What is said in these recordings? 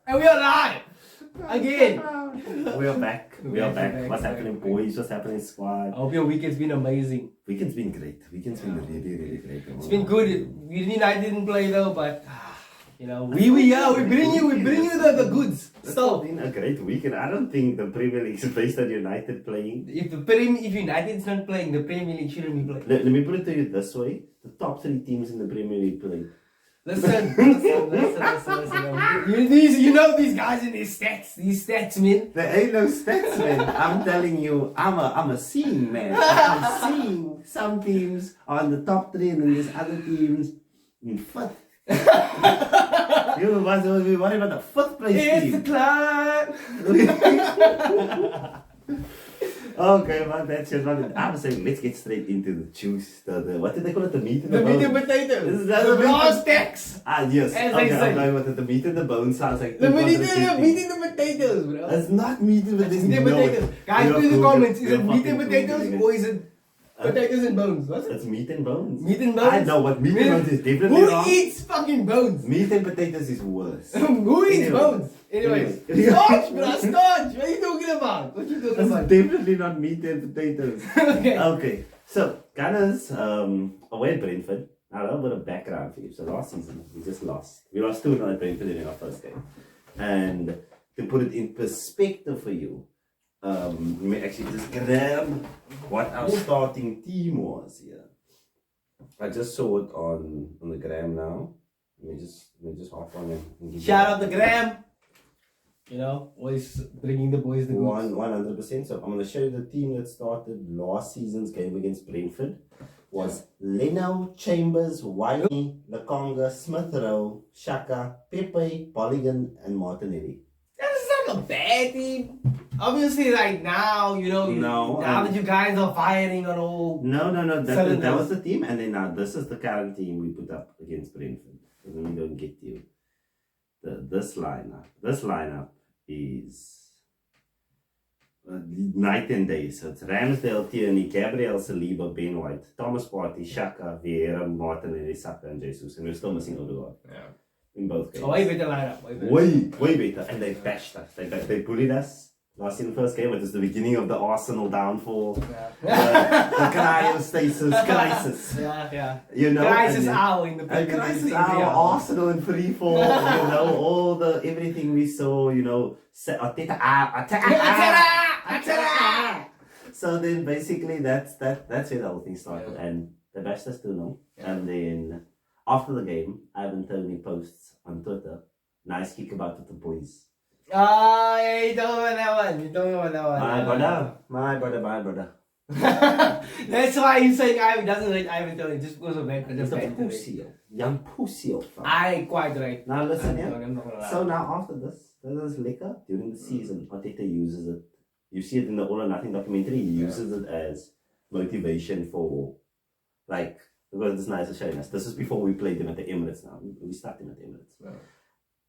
And we are live! Again! We are back. We are back. What's happening, boys? What's happening, squad? I hope your weekend's been amazing. Weekend's been great. Weekend's been really, really great. It's been good. I didn't play though, but we bring you the goods. It's So been a great weekend. I don't think the Premier League is based on United playing. if United's not playing, the Premier League shouldn't be playing. Let me put it to you this way: the top 3 teams in the Premier League play. Listen. These guys in these stats, man. There ain't no stats, man. I'm telling you, I'm a seeing man. I'm seeing some teams are in the top 3 and then there's other teams in 5th. You must be worried about the 5th place It's team. the climb. Okay, man, that's just what I'm saying. Let's get straight into the juice. The what did they call it? The meat and the The bones. meat and potatoes. This is The brass tacks. Yes. As Okay, they say. I'm going with it. The meat and the bones sounds like The meat and contradicting. the potatoes, bro. It's not meat and It's potatoes. meat and No, potatoes. Guys, you're put in the Google- comments. Is you're it meat and fucking potatoes Googling it. or is it potatoes and bones? What's it? It's meat and bones. Meat and bones? I know what meat and bones is definitely Who wrong. eats fucking bones? Meat and potatoes is worse. Who eats Anyway. bones? Anyways. Anyway. Starch, bro. Starch. What are you talking about? It's definitely not meat and potatoes. Okay. Okay, so Gunners away at Brentford. Now a little bit of background for you. So last season we just lost. We lost 2-0 at Brentford in our first game. And to put it in perspective for you, let me actually just grab what our starting team was here. I just saw it on the gram now. Let me just hop on and give Shout out the Graham. Always bringing the boys the goods. 100%. So I'm going to show you the team that started last season's game against Brentford. Was Leno, Chambers, Wiley, Lakonga, Smith Rowe, Shaka, Pepe, Polygon, and Martinelli. That's not a bad team. Obviously, right now, now that you guys are firing on all. No. Cylinders. That was the team, and then now this is the current team we put up against Brentford. So let me go and get you this lineup. This lineup is night and day. So it's Ramsdale, Tierney, Gabriel Saliba, Ben White, Thomas Partey, Shaka, Vieira, Martinelli, Saka, and Jesus. And we're still missing Odegaard. Yeah. In both games. Oh, way better lineup. Way better. And they bashed us. They bullied us. Last in the first game, it was the beginning of the Arsenal downfall. Yeah. The cryostasis crisis. Yeah. Crisis hour in the Premier crisis League. hour, Arsenal in free fall, all everything we saw, So then basically that's where the whole thing started, and the bashed us 2-0. And then after the game, Ivan Toney posts on Twitter, "Nice kick about with the boys." Yeah, you told me about that one. My brother. That's why he's saying Ivan doesn't rate Ivan Toney just because of that. Just a pussy, young pussy. I quite right. Now listen, I'm not gonna lie. So now after this liquor during the season, Arteta uses it. You see it in the All or Nothing documentary. He uses it as motivation for, because it's nice showing us. This is before we played them at the Emirates. Now we start them at the Emirates. Yeah.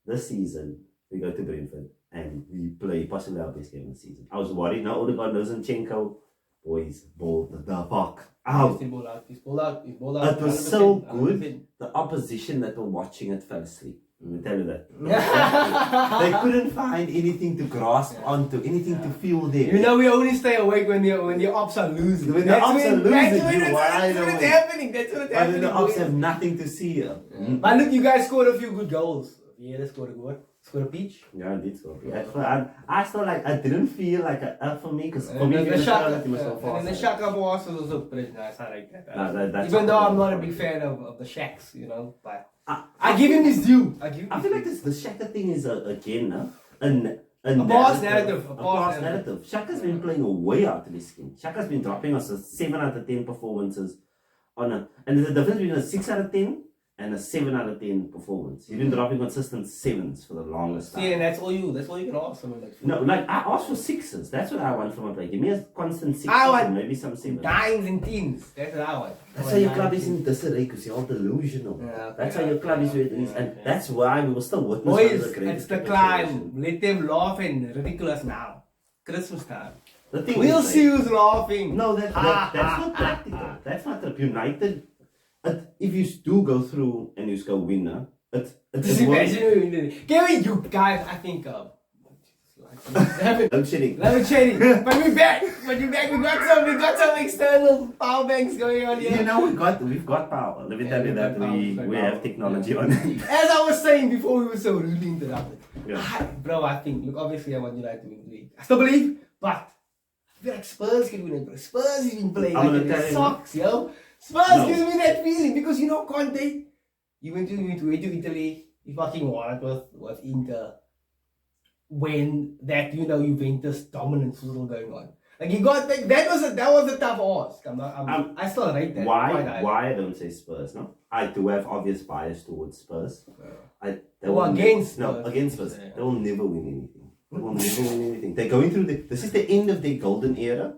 This season we go to Brentford and we play possibly our best game of the season. I was worried. Now Odegaard, Zinchenko, boys balled the fuck out. He's balled out. It was so 100%, good. 100%. The opposition that were watching it fell asleep. Let me tell you that. They couldn't find anything to grasp onto, anything to feel there. We only stay awake when the ops are losing. When the ops are losing, that's you wide when it's awake. happening. That's when it's But then happening. the ops boys. have nothing to see here. But look, you guys scored a few good goals. Yeah, they scored a good one. Scored a peach. Yeah, I did so. I still I didn't feel like for me, because for me, And if the you Shaka, that you must go fast. and the Shaka boss was also pretty nice. I like that. That's Even though I'm not a big fan of the Shacks, but I give him his due. I feel like the Shaka thing is again a past narrative. A past narrative. Shaka's been playing way out of his skin. Shaka's been dropping us 7 out of 10 performances and there's a difference between a 6 out of 10 and a 7 out of 10 performance. He's been dropping consistent 7s for the longest time. See, and that's all you can ask someone like. No, I asked for 6s. That's what I want from a player. Give me a constant 6 I want and maybe some 7s. 9s and 10s. That's what I want. That's why your club is in disarray, because you're all delusional. Yeah, That's why your club is where it is. And that's why we will still witness one of Boys, the greatest it's the capitulations. climb. Let them laugh and ridiculous now. Christmas time. The thing We'll is, see who's laughing. No, that's not practical. That's not United. If you do go through and you go winner, Just imagine Kevin, you guys, I think load shedding. But we back. We got some external power banks going on here. You know we've got power. Let me tell you that we have technology on it. As I was saying before, we were so rudely interrupted. Yeah. Bro, I think, look, obviously I want United to win the league. I still believe, but I feel like Spurs can win it, bro. Spurs has been playing like it sucks, yo. Spurs gives me that feeling because you know Conte, you went to Italy, you fucking won it with Inter. When that, you know, Juventus dominance was still going on. Like you got like, that was a tough ask. I still rate that. Why I don't say Spurs, no? I do have obvious bias towards Spurs. Against Spurs. Yeah. They will never win anything. They're going through this is the end of their golden era.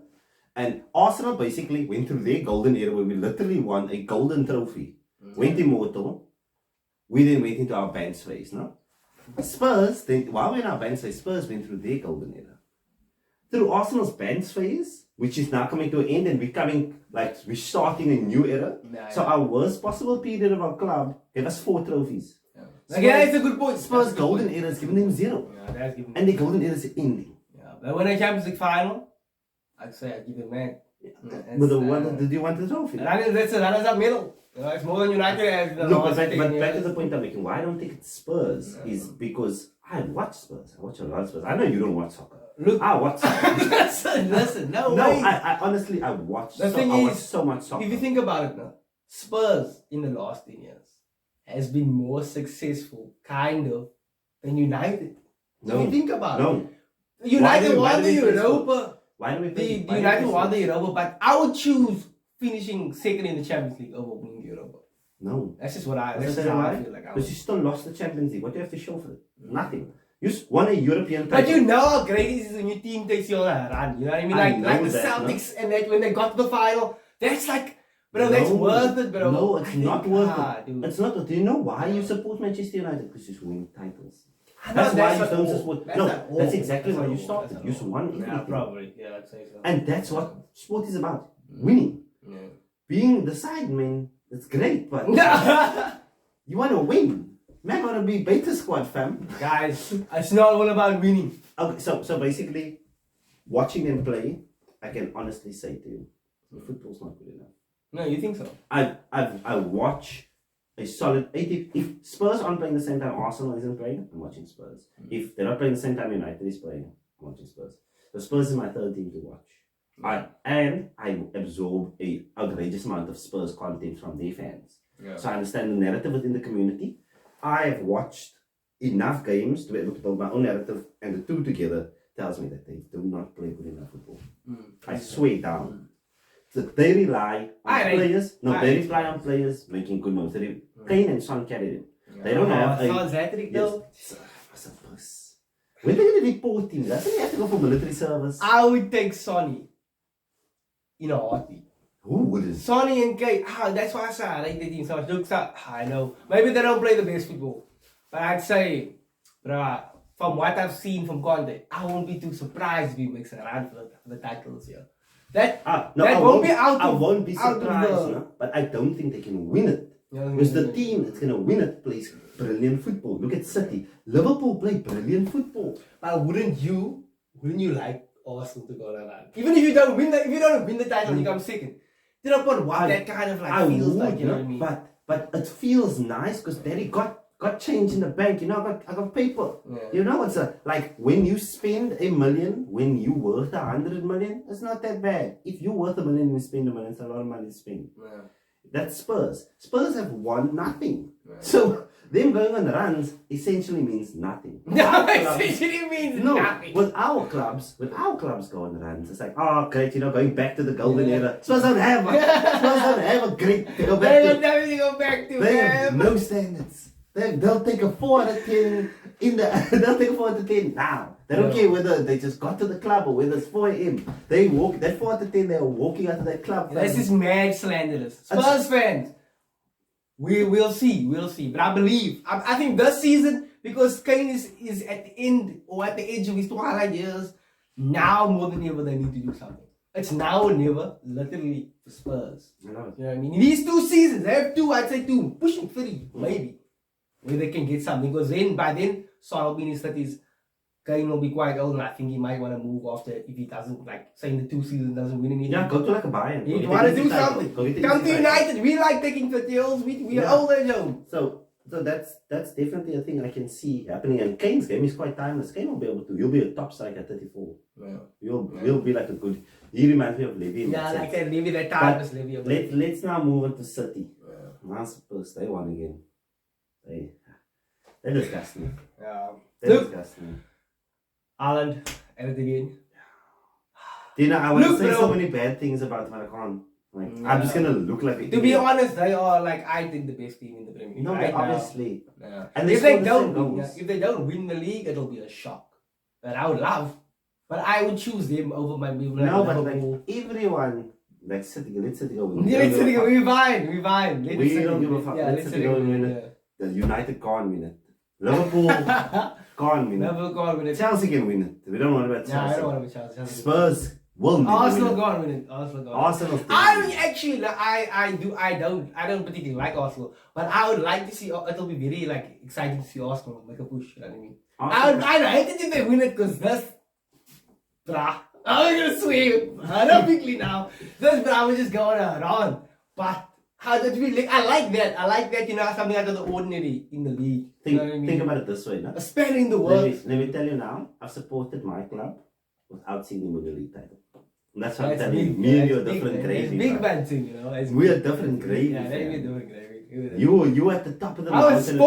And Arsenal basically went through their golden era where we literally won a golden trophy. Went immortal. We then went into our bench phase, no? Spurs, while we're in our bench phase, Spurs went through their golden era. Through Arsenal's bench phase, which is now coming to an end, and we're starting a new era. So our worst possible period of our club gave us 4 trophies. That's a good point. Spurs' golden era has given them 0. And the golden era is ending. But when a Champions League final, I'd say I'd give them that. But did you want the trophy? That's a runners-up medal. It's more than United. But back to the point I'm making. Why I don't think it's Spurs is because I watch Spurs. I watch a lot of Spurs. I know you don't watch soccer. Look, I watch soccer. listen, no way. way. I honestly, I watch so much soccer. If you think about it now, Spurs in the last 10 years has been more successful, kind of, than United. So if you think about it. United won the Europa. Why do we think the United won the Europa, but I would choose finishing second in the Champions League over winning the Europa. No. That's just how I feel like. Because you still lost the Champions League. What do you have to show for it? Nothing. You just won a European title. But you know how great it is when your team takes you on a run. You know what I mean? Like the Celtics and that when they got to the final, that's like, bro, that's worth it, bro. No, it's not worth it. Dude. It's not. Do you know why you support Manchester United? Because you win titles. That's why you don't support. That's exactly why you started. You just won everything. Yeah, probably. Yeah, I'd say so. And that's what sport is about. Winning. Yeah. Being the side man, it's great, but you want to win. Man, want to be beta squad, fam. Guys, it's not all about winning. Okay, so basically, watching them play, I can honestly say to you, football's not good enough. No, you think so? I watch a solid 80. If Spurs aren't playing the same time Arsenal isn't playing, I'm watching Spurs. If they're not playing the same time United is playing, I'm watching Spurs. So Spurs is my third team to watch. I absorb a outrageous amount of Spurs content from their fans. Yeah. So I understand the narrative within the community. I have watched enough games to be able to build my own narrative, and the two together tells me that they do not play good enough football. I swear down. So they rely on players. They rely on players making good moves. Kane and Son carry them. Yeah. They don't have Son's hat-trick though. Yes. When they're going to report him, doesn't he have to go for military service? I would take Sonny in a heartbeat. Who wouldn't? Sonny and Kane. That's why I say I like the team so much. Looks up. I know. Maybe they don't play the best football. But I'd say, bro, from what I've seen from Conte, I won't be too surprised if he makes a run for the titles here. I won't be surprised, but I don't think they can win it. Because the team that's going to win it plays brilliant football. Look at City. Liverpool play brilliant football. But wouldn't you like Arsenal to go on a run? Even if you don't win the title, you come second. You know what that kind of like feels like, you know what I mean? But it feels nice because Daddy got change in the bank, you know, I got paper. Yeah. You know, it's like when you spend $1 million, when you worth 100 million, it's not that bad. If you're worth $1 million and you spend $1 million, it's a lot of money to spend. Yeah. That's Spurs. Spurs have won nothing. Yeah. So them going on runs essentially means nothing. No, essentially means nothing. With our clubs go on runs, it's like, oh great, you know, going back to the golden era. Spurs don't have one. Spurs don't have a great to go back to. They don't have anything to go back to. They have no standards. They'll take a 4 out of 10 they'll take a 4 out of 10 now. They don't care whether they just got to the club or whether it's 4 a.m. They walk that 4 out of 10. They are walking out of that club. This is mad slanderous. Spurs fans, we'll see. But I believe, I think this season, because Kane is at the end or at the edge of his twilight years, now more than ever they need to do something. It's now or never, literally, for Spurs. You know what I mean? In these 2 seasons, they have 2, I'd say 2, pushing 3, maybe. where they can get something. Because then, by then, Son will be in his 30s. Kane will be quite old, and I think he might want to move after if he doesn't, like, say in the 2 seasons doesn't win anything. Yeah, go to like a Bayern. You want to do something. Come to United. We like taking 30-year-olds. We are older, Joe. So that's definitely a thing I can see happening. And Kane's game is quite timeless. Kane will be able to. He'll be a top striker at 34. Yeah. He'll be like a good. He reminds me of Levy. Yeah, like that Levy, that timeless Levy. Let's now move on to City. Man, suppose they won again. They disgust me. Yeah. They disgust me. Ireland, at it again. Do you know, I want to say so many bad things about them, I can't. Like, I'm just going to look like it. To be honest, they are, like, I think the best team in the Premier League. No, right obviously. Yeah. And if they don't win the league, it'll be a shock. That I would love. But I would choose them over my people. No, but like, everyone, like, City, let City go win. Yeah, let's City go. We're fine. We don't give a fuck. Let City go win it. The United can't win it. Liverpool can't win it. Liverpool can't win it. Chelsea can win it. We don't want to bet Chelsea. Yeah, I don't want to bet Chelsea. Spurs will win it. Arsenal can't win it. Arsenal. I don't particularly like Arsenal, but I would like to see. It'll be very like exciting to see Arsenal make a push. You know what I mean? I hate it if they win it because this, brah. I'm gonna swear. I don't quickly now. This brah was just going around, but. How did we like? I like that. You know, something out of the ordinary in the league. Think about it this way, no? A spanner in the world. Let me tell you now. I've supported my club without seeing them win the league title. And that's what I'm telling you. Me and you are different gravy. Big man thing, you know. We are different gravy. Yeah, we're different gravy. You at the top of the mountain.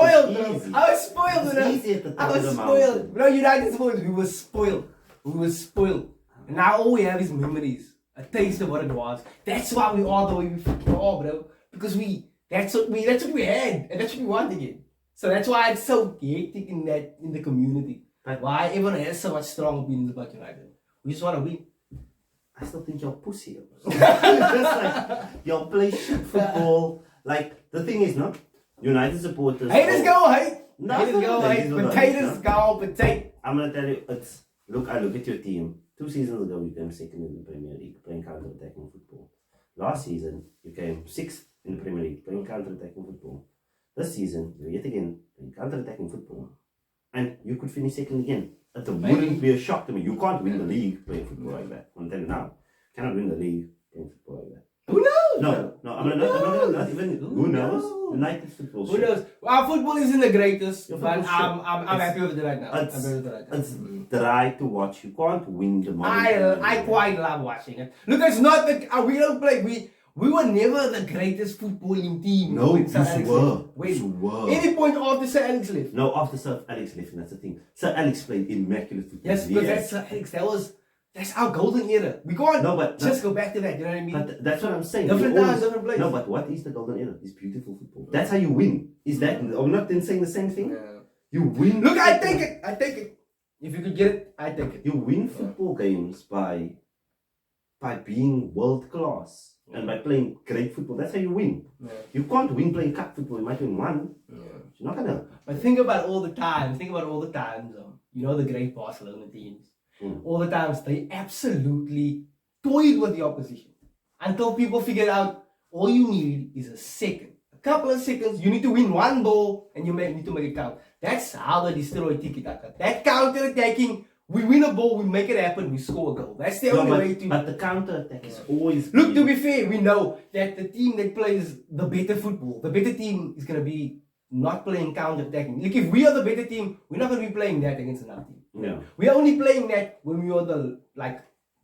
I was spoiled. Easy at the top of the mountain. No, United supporters, we were spoiled. And now all we have is memories. A taste of what it was. That's why we are the way we fucking are, bro. Because that's what we had, and that's what we want again. So that's why it's so hectic in the community. But why everyone has so much strong opinions about United. We just want to win. I still think you're pussy. Just like you'll play shit football. Like the thing is, no, United supporters. Haters go hate. Potatoes go potato. I'm gonna tell you, I look at your team. 2 seasons ago, you came second in the Premier League, playing counter-attacking football. Last season, you came 6th in the Premier League, playing counter-attacking football. This season, you're yet again playing counter-attacking football. And you could finish second again. It wouldn't be a shock to me. You can't win the league playing football like that. I'm telling you now. You cannot win the league playing football like that. Who knows? No. Not even. Who knows? United football. Who knows? Our football isn't the greatest, but I'm happy with it right now. It's dry to watch. You can't win the money. I quite love watching it. Look, it's not we don't play. We were never the greatest footballing team. No, you were. Any point after Sir Alex left. No, after Sir Alex left, and that's the thing. Sir Alex played immaculate football. Yes, but that's Sir Alex. That's our golden era. We can't just go back to that. You know what I mean? But that's what I'm saying. Different times, different places. No, but what is the golden era? It's beautiful football. That's how you win. Is that? I'm not then saying the same thing. Yeah. You win. Look, I take it. If you could get it, I take it. You win football games by being world class and by playing great football. That's how you win. Yeah. You can't win playing cup football. You might win one. Yeah. You're not gonna. But think about all the times. You know the great Barcelona teams. All the times they absolutely toyed with the opposition until people figured out all you need is a couple of seconds. You need to win one ball and you need to make it count. That's how they destroy tiki-taka. That counter-attacking, we win a ball, we make it happen, we score a goal. That's the only way to. But the counter-attack is always. Look, to be fair, we know that the team that plays the better football, the better team is gonna be not playing counter-attacking. Like if we are the better team, we're not gonna be playing that against another team. Yeah. We are only playing that when we are the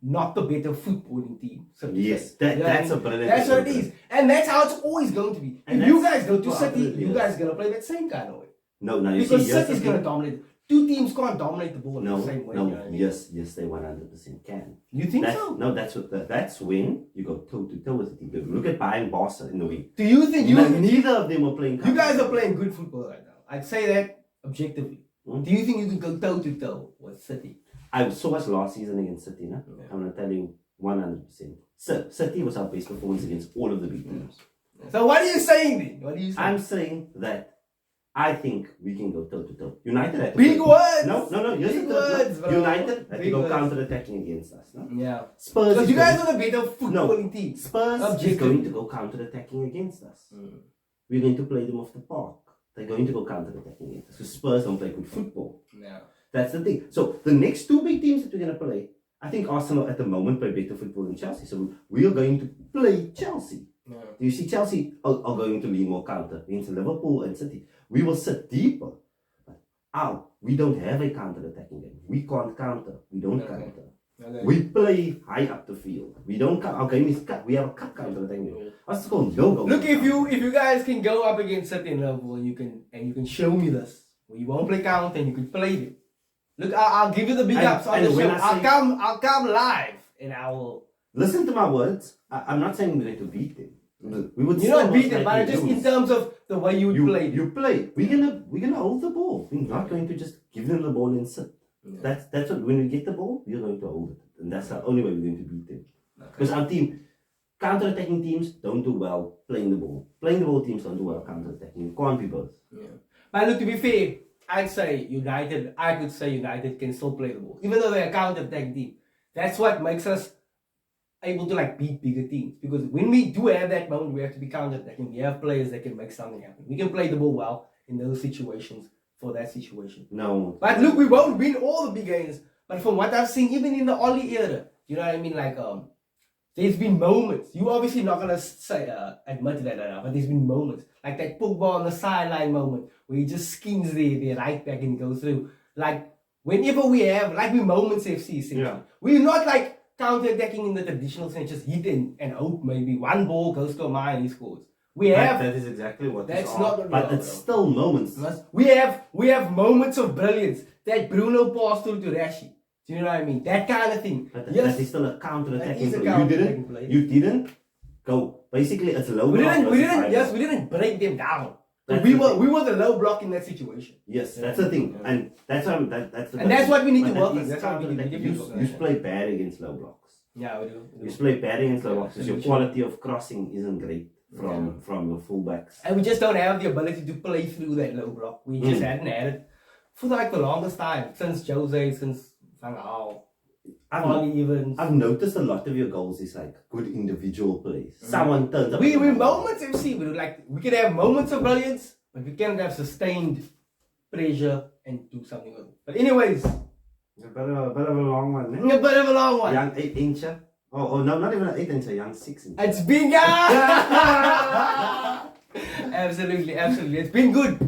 not the better footballing team. So yes, that's a brilliant. That's what it is, and that's how it's always going to be. And if you guys go to City, you guys are gonna play that same kind of way. No, because City's gonna dominate. Two teams can't dominate the ball in the same way. No, you know what I mean? yes, they 100% can. You think so? No, that's when you go toe to toe with the team. Look at Bayern Barca in the week. Do you think neither of them are playing? You guys are playing good football right now. I'd say that objectively. Do you think you can go toe to toe with City? I saw us last season against City, no? Yeah. I'm gonna tell you 100%. City was our best performance against all of the big teams. So what are you saying then? I'm saying that I think we can go toe to toe. United had to big words. No. Big words, bro. United had to go counter-attacking against us. No? Yeah. Spurs. Because you guys are the better footballing team. Spurs is going to go counter-attacking against us. We're going to play them off the park. they're going to go counter-attacking it. So Spurs don't play good football. No. That's the thing. So the next two big teams that we're going to play, I think Arsenal at the moment play better football than Chelsea. So we are going to play Chelsea. No. Do you see Chelsea are going to lean more counter against Liverpool and City? We will sit deeper. But we don't have a counter-attacking game. We can't counter. We don't counter. Okay. We play high up the field. We don't. Our game is cut. We have a cut counter-attacking game. What's called no goal? Look, if you guys can go up against City and Liverpool, and you can show me this, where you won't play counter and you can play it. Look, I'll give you the big ups on the show. I'll come live and I will. Listen to my words. I'm not saying we're going to beat them. We would. You're not beat them, but just in terms of the way you play. You play. We're gonna hold the ball. We're not going to just give them the ball and sit. Yeah. That's what. When we get the ball, we're going to hold it, and that's the only way we're going to beat them. Because our team, counter-attacking teams don't do well playing the ball. Playing the ball teams don't do well counter-attacking. You can't be both. Yeah. But look, to be fair, I could say United can still play the ball, even though they're a counter-attacking team. That's what makes us able to beat bigger teams, because when we do have that moment, we have to be counter-attacking. We have players that can make something happen. We can play the ball well in those situations for that situation. No. But look, we won't win all the big games. But from what I've seen, even in the Oli era, you know what I mean? There's been moments. You're obviously not gonna say admit that now, but there's been moments like that Pogba on the sideline moment where he just skins their right back and goes through. Whenever we have we moments FC essentially. Yeah. We're not counter-attacking in the traditional sense, just hit and hope maybe one ball goes to a man and he scores. That is exactly what that's not. But it's still moments. We have moments of brilliance. That Bruno passed through to Rashi. Do you know what I mean? That kind of thing. But that is still a counter-attacking play. You didn't go. Basically, it's a low block. We didn't break them down. We were the low block in that situation. Yes, that's the thing, and that's what we need to work on. That's what we need to do. You play bad against low blocks. Yeah, we do. You play bad against low blocks because your quality of crossing isn't great from your fullbacks. And we just don't have the ability to play through that low block. We just hadn't had it for the longest time, since Jose, since Van Gaal. I've noticed a lot of your goals is good individual plays. Someone turns up. We moments FC. We can have moments of brilliance, but we can't have sustained pressure and do something with it. But anyways, a bit of a long one. A bit of a long one. Young 8-incher. Oh no, not even an 8-incher. Young 6-incher. It's been absolutely. It's been good.